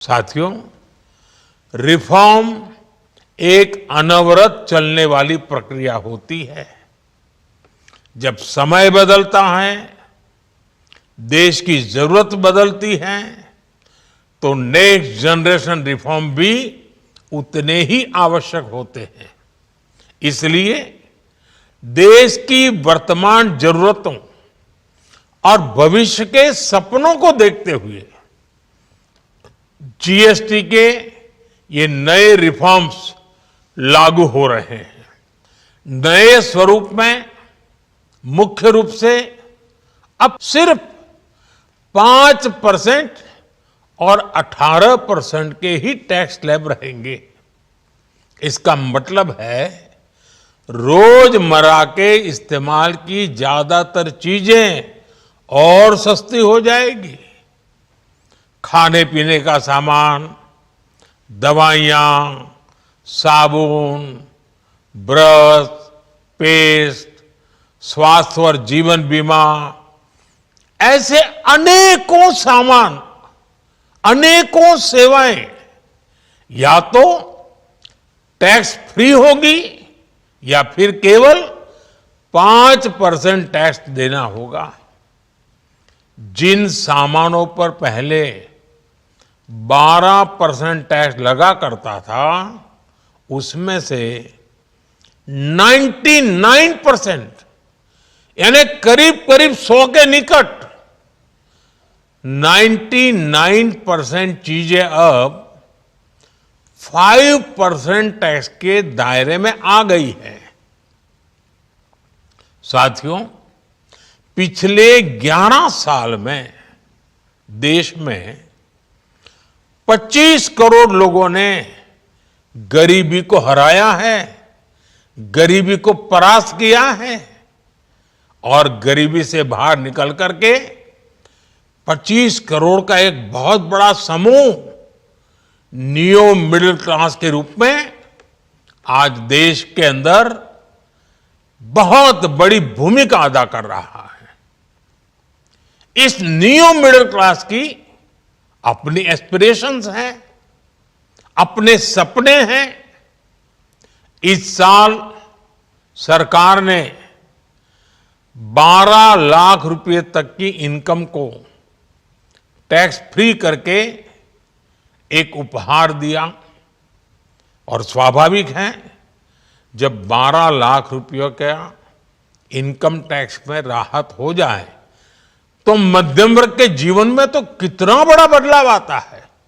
साथियों, रिफॉर्म एक अनवरत चलने वाली प्रक्रिया होती है। जब समय बदलता है, देश की जरूरत बदलती है, तो नेक्स्ट जनरेशन रिफॉर्म भी उतने ही आवश्यक होते हैं। इसलिए देश की वर्तमान जरूरतों और भविष्य के सपनों को देखते हुए जीएसटी के ये नए रिफॉर्म्स लागू हो रहे हैं। नए स्वरूप में मुख्य रूप से अब सिर्फ 5% और 18% के ही टैक्स स्लैब रहेंगे। इसका मतलब है रोजमर्रा के इस्तेमाल की ज्यादातर चीजें और सस्ती हो जाएगी। खाने पीने का सामान, दवाइयां, साबुन, ब्रश, पेस्ट, स्वास्थ्य और जीवन बीमा, ऐसे अनेकों सामान, अनेकों सेवाएं या तो टैक्स फ्री होगी या फिर केवल 5% टैक्स देना होगा। जिन सामानों पर पहले 12% टैक्स लगा करता था, उसमें से 99% यानी करीब करीब 100 के निकट 99% चीजें अब 5% टैक्स के दायरे में आ गई है। साथियों, पिछले 11 साल में देश में 25 करोड़ लोगों ने गरीबी को हराया है, गरीबी को परास्त किया है और गरीबी से बाहर निकल करके 25 करोड़ का एक बहुत बड़ा समूह नियो मिडिल क्लास के रूप में आज देश के अंदर बहुत बड़ी भूमिका अदा कर रहा है। इस नियो मिडिल क्लास की अपनी एस्पिरेशंस हैं, अपने सपने हैं। इस साल सरकार ने 12 लाख रुपए तक की इनकम को टैक्स फ्री करके एक उपहार दिया और स्वाभाविक है, जब 12 लाख रुपयों का इनकम टैक्स में राहत हो जाए तो मध्यम वर्ग के जीवन में तो कितना बड़ा बदलाव आता है।